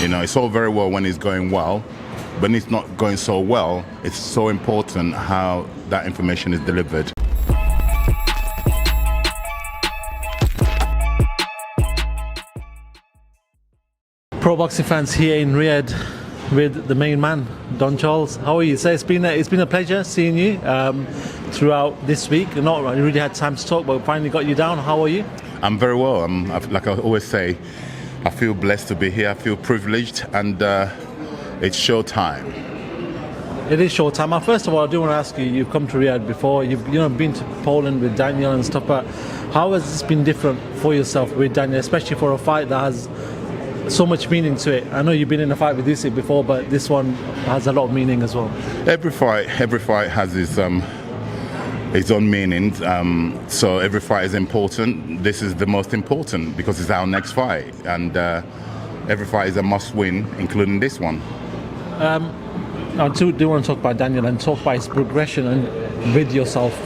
It's all very well when it's going well, but when it's not going so well, it's so important how that information is delivered. Pro boxing fans here in Riyadh with the main man, Don Charles. How are you? So it's been a pleasure seeing you throughout this week. Not really had time to talk, but finally got you down. How are you? I'm very well. Like I always say, I feel blessed to be here. I feel privileged, and it's showtime. It is showtime. First of all, I do want to ask you. You've come to Riyadh before. You've been to Poland with Daniel and stuff. But how has this been different for yourself with Daniel, especially for a fight that has so much meaning to it? I know you've been in a fight with Usyk before, but this one has a lot of meaning as well. Every fight has its own meaning. So every fight is important. This is the most important because it's our next fight, and every fight is a must-win, including this one. I do want to talk about Daniel and talk about his progression and with yourself.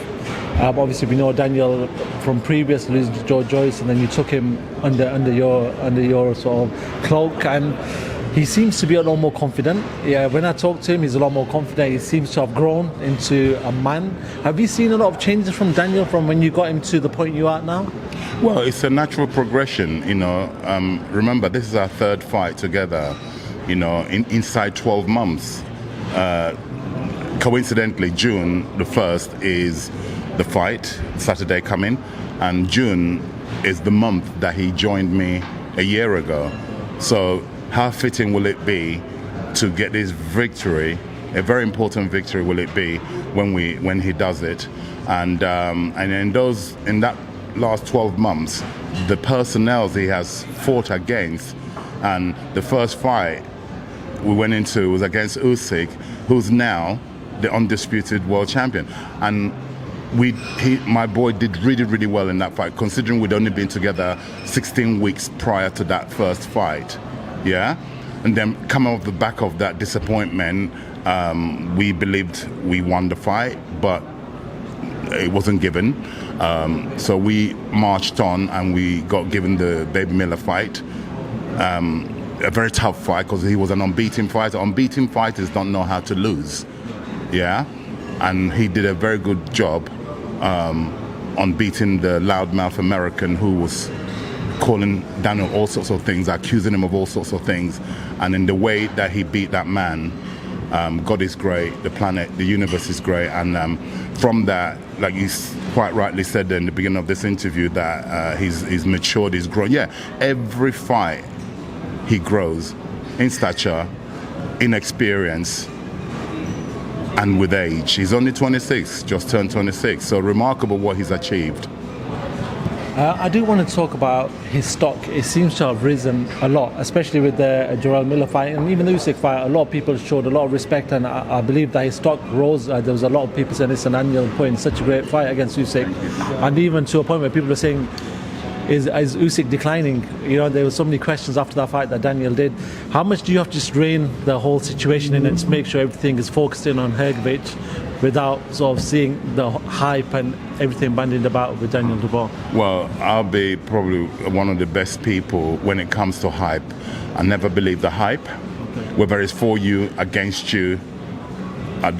Obviously, we know Daniel from previous losing to George Joyce, and then you took him under your sort of cloak, and he seems to be a lot more confident. Yeah, when I talk to him, he's a lot more confident. He seems to have grown into a man. Have you seen a lot of changes from Daniel from when you got him to the point you are at now? Well, it's a natural progression. Remember, this is our third fight together. Inside 12 months. Coincidentally, June the 1st is the fight, Saturday coming, and June is the month that he joined me a year ago. So how fitting will it be to get this victory, a very important victory will it be when he does it, and in that last 12 months, the personnel he has fought against, and the first fight we went into was against Usyk, who's now the undisputed world champion, and my boy did really, really well in that fight, considering we'd only been together 16 weeks prior to that first fight. Yeah, and then coming off the back of that disappointment, we believed we won the fight, but it wasn't given. So we marched on, and we got given the Baby Miller fight. A very tough fight because he was an unbeaten fighter. Unbeaten fighters don't know how to lose. Yeah, and he did a very good job on beating the loudmouth American who was calling Daniel all sorts of things, accusing him of all sorts of things. And in the way that he beat that man, God is great, the planet, the universe is great. And from that, like you quite rightly said in the beginning of this interview, that he's matured, he's grown. Yeah, every fight he grows in stature, in experience, and with age. He's only 26, just turned 26, so remarkable what he's achieved. I do want to talk about his stock. It seems to have risen a lot, especially with the Jarrell Miller fight and even the Usyk fight. A lot of people showed a lot of respect, and I believe that his stock rose. There was a lot of people saying it's an annual point, such a great fight against Usyk, and even to a point where people are saying, is Usyk declining? There were so many questions after that fight that Daniel did. How much do you have to just rein the whole situation in and to make sure everything is focused in on Hrgovic without sort of seeing the hype and everything bandied about with Daniel Dubois? Well, I'll be probably one of the best people when it comes to hype. I never believe the hype. Okay. Whether it's for you, against you, I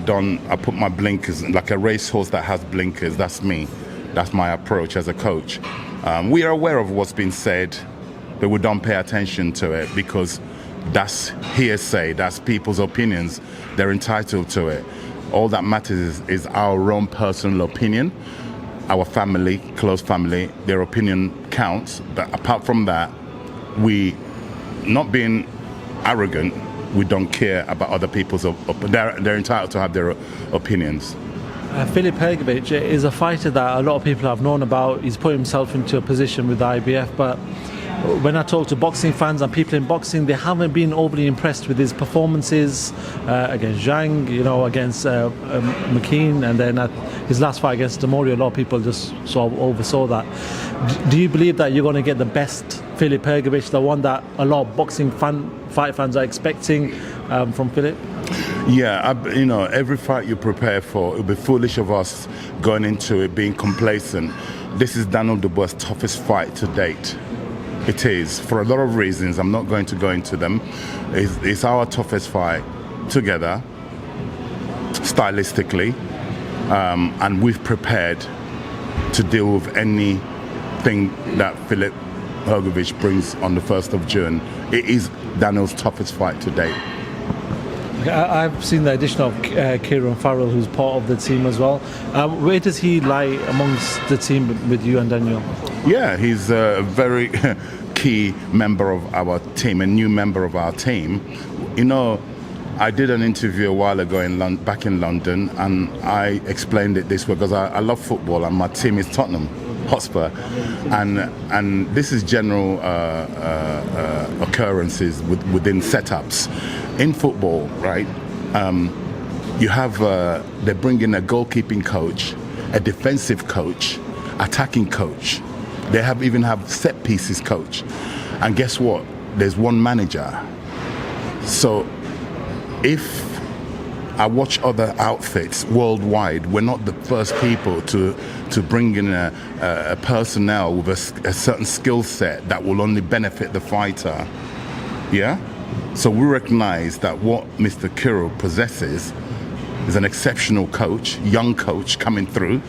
put my blinkers, like a racehorse that has blinkers, that's me. That's my approach as a coach. We are aware of what's been said, but we don't pay attention to it because that's hearsay, that's people's opinions. They're entitled to it. All that matters is our own personal opinion, our family, close family, their opinion counts. But apart from that, we, not being arrogant, we don't care about other people's opinions. They're entitled to have their opinions. Filip Hrgovic is a fighter that a lot of people have known about. He's put himself into a position with the IBF, but when I talk to boxing fans and people in boxing, they haven't been overly impressed with his performances against Zhang, against McKean, and then at his last fight against Demori. A lot of people just sort of oversaw that. Do you believe that you're going to get the best Filip Hrgovic, the one that a lot of boxing fight fans are expecting from Filip? Yeah, every fight you prepare for, it would be foolish of us going into it being complacent. This is Daniel Dubois' toughest fight to date. It is, for a lot of reasons. I'm not going to go into them. It's our toughest fight together, stylistically, and we've prepared to deal with anything that Filip Hrgovic brings on the 1st of June. It is Daniel's toughest fight to date. I've seen the addition of Kieran Farrell, who's part of the team as well. Where does he lie amongst the team with you and Daniel? Yeah, he's a very key member of our team, a new member of our team. You know, I did an interview a while ago back in London, and I explained it this way because I love football, and my team is Tottenham Hotspur, and this is general occurrences within setups in football, right? You have they bring in a goalkeeping coach, a defensive coach, attacking coach. They even have set pieces coach, and guess what? There's one manager. So if I watch other outfits worldwide, we're not the first people to bring in a personnel with a certain skill set that will only benefit the fighter. Yeah? So we recognize that what Mr. Kirill possesses is an exceptional coach, young coach coming through.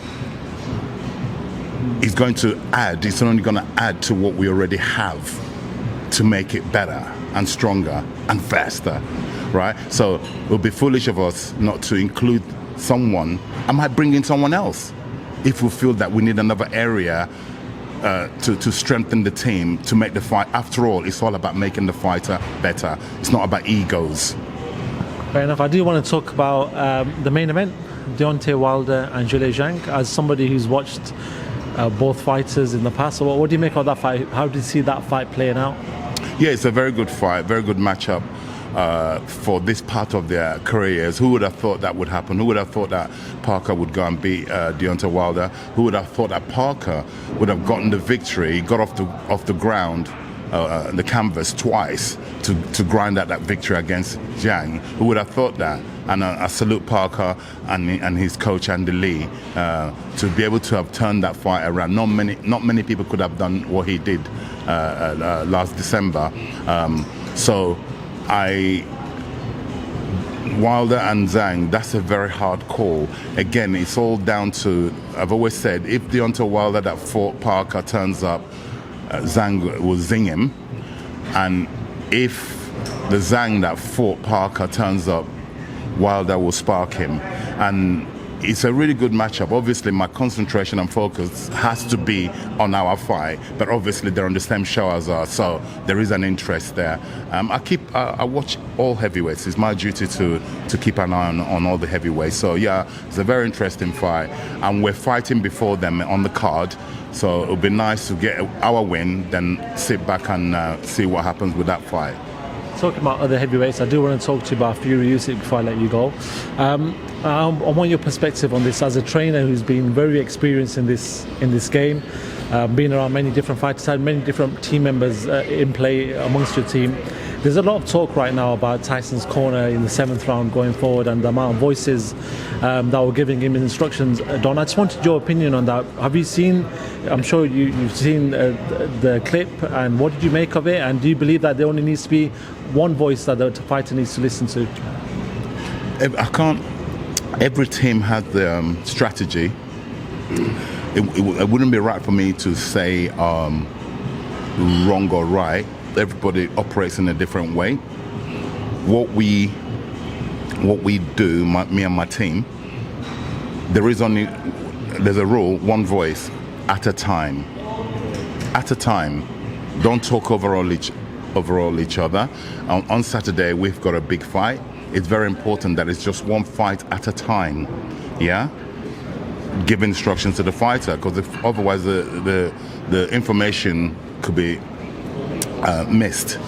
He's going to add, he's only going to add to what we already have to make it better and stronger and faster, right? So it would be foolish of us not to include someone. I might bring in someone else if we feel that we need another area to strengthen the team, to make the fight. After all, it's all about making the fighter better. It's not about egos. Fair enough. I do want to talk about the main event, Deontay Wilder and Zhilei Zhang. As somebody who's watched both fighters in the past, so what do you make of that fight? How do you see that fight playing out? Yeah, it's a very good fight, very good matchup for this part of their careers. Who would have thought that would happen? Who would have thought that Parker would go and beat Deontay Wilder? Who would have thought that Parker would have gotten the victory, got off the ground, the canvas twice to grind out that victory against Zhang? Who would have thought that? And I salute Parker and his coach Andy Lee to be able to have turned that fight around. Not many people could have done what he did last December. So Wilder and Zhang, that's a very hard call. Again, it's all down to, I've always said, if Deontay Wilder that fought Parker turns up, Zhang will zing him. And if the Zhang that fought Parker turns up, Wilder will spark him. And it's a really good matchup. Obviously, my concentration and focus has to be on our fight, but obviously they're on the same show as us, so there is an interest there. I watch all heavyweights. It's my duty to keep an eye on all the heavyweights. So yeah, it's a very interesting fight, and we're fighting before them on the card. So it would be nice to get our win, then sit back and see what happens with that fight. Talking about other heavyweights, I do want to talk to you about Fury Usyk before I let you go. I want your perspective on this as a trainer who's been very experienced in this game, been around many different fighters, had many different team members in play amongst your team. There's a lot of talk right now about Tyson's corner in the 7th round going forward and the amount of voices that were giving him instructions. Don, I just wanted your opinion on that. Have you seen, I'm sure you've seen the clip, and what did you make of it? And do you believe that there only needs to be one voice that the fighter needs to listen to? Every team has their strategy. It wouldn't be right for me to say wrong or right. Everybody operates in a different way. What we do, me and my team, there's a rule: one voice at a time. At a time. Don't talk over each other. On Saturday we've got a big fight. It's very important that it's just one fight at a time. Yeah. Give instructions to the fighter, because otherwise the information could be missed.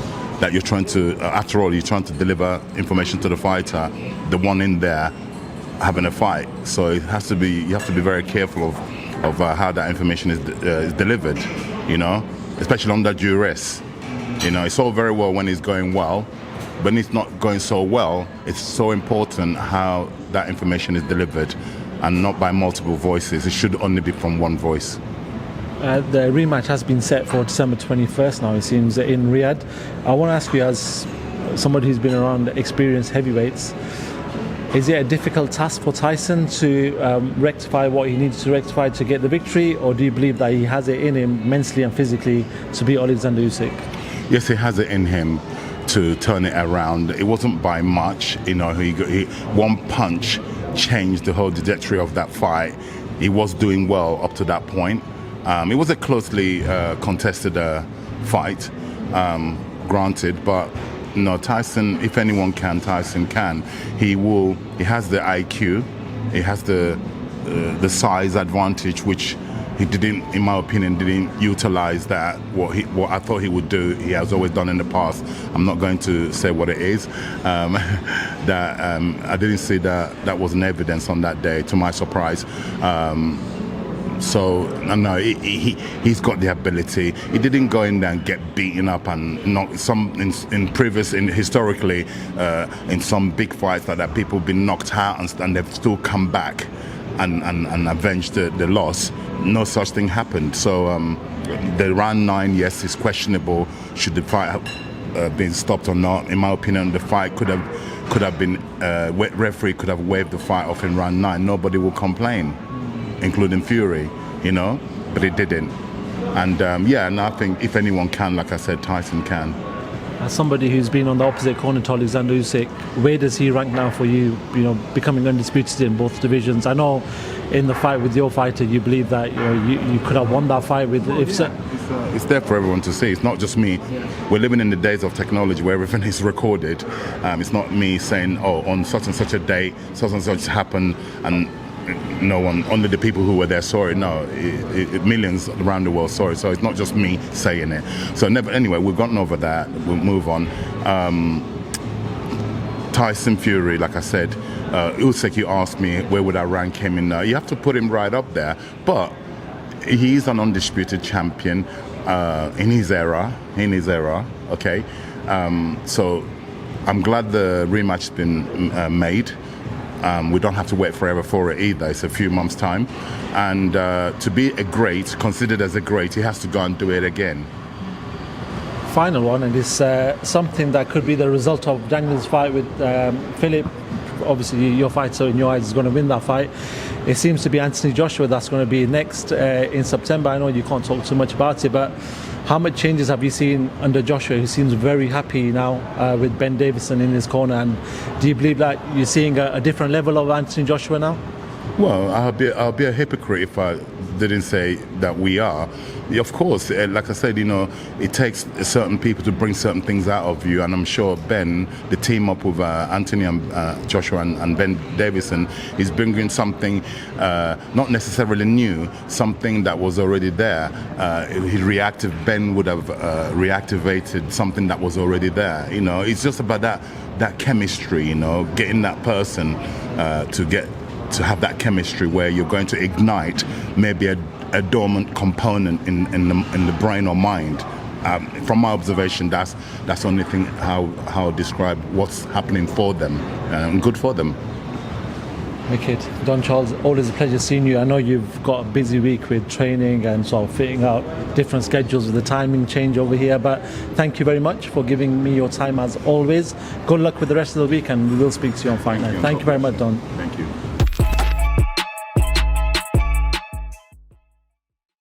That you're trying to, after all, you're trying to deliver information to the fighter, the one in there having a fight. So it has to be, you have to be very careful of how that information is delivered. You know, especially under duress. You know, it's all very well when it's going well, but when it's not going so well, it's so important how that information is delivered, and not by multiple voices. It should only be from one voice. The rematch has been set for December 21st now, it seems, in Riyadh. I want to ask you, as somebody who's been around experienced heavyweights, is it a difficult task for Tyson to rectify what he needs to rectify to get the victory, or do you believe that he has it in him mentally and physically to beat Oleksandr Usyk? Yes, he has it in him to turn it around. It wasn't by much, one punch changed the whole trajectory of that fight. He was doing well up to that point. It was a closely contested fight, granted, but no, Tyson, if anyone can, Tyson can. He has the IQ, he has the size advantage, which he didn't, in my opinion, utilize that. What I thought he would do, he has always done in the past. I'm not going to say what it is. I didn't see that was an evidence on that day, to my surprise. So no, he's got the ability. He didn't go in there and get beaten up and knock historically in some big fights like that, people have been knocked out and they've still come back and avenged the loss. No such thing happened. So the round 9, yes, is questionable. Should the fight have been stopped or not? In my opinion, the fight could have been referee could have waved the fight off in round 9. Nobody will complain, including Fury, but it didn't. And and I think if anyone can, like I said, Tyson can. As somebody who's been on the opposite corner to Oleksandr Usyk, where does he rank now for you? Becoming undisputed in both divisions. I know in the fight with your fighter, you believe that you could have won that fight with. It's there for everyone to see. It's not just me. Yeah. We're living in the days of technology where everything is recorded. It's not me saying, "Oh, on such and such a date, such and such happened," and no one, only the people who were there saw it. No, millions around the world saw it. So it's not just me saying it. So anyway, we've gotten over that. We'll move on. Tyson Fury, like I said, Usyk, you asked me where would I rank him in. You have to put him right up there, but he's an undisputed champion in his era. Okay, so I'm glad the rematch has been made. We don't have to wait forever for it either. It's a few months' time. And to be a great, considered as a great, he has to go and do it again. Final one, and it's something that could be the result of Daniel's fight with Filip. Obviously, your fighter in your eyes is going to win that fight. It seems to be Anthony Joshua that's going to be next in September. I know you can't talk too much about it, but how much changes have you seen under Joshua? He seems very happy now with Ben Davison in his corner. And do you believe that you're seeing a different level of Anthony Joshua now? Well, I'll be a hypocrite if I didn't say that we are. Of course, like I said, it takes certain people to bring certain things out of you, and I'm sure Ben, the team up with Anthony and Joshua and Ben Davison, is bringing something not necessarily new, something that was already there. Ben would have reactivated something that was already there. It's just about that chemistry. Getting that person to have that chemistry where you're going to ignite maybe a dormant component in the brain or mind. From my observation, that's the only thing how I describe what's happening for them, and good for them. Wicked. Don Charles, always a pleasure seeing you. I know you've got a busy week with training and sort of fitting out different schedules with the timing change over here, but thank you very much for giving me your time as always. Good luck with the rest of the week, and we will speak to you on Fight Night. Thank you very much, Don. Thank you.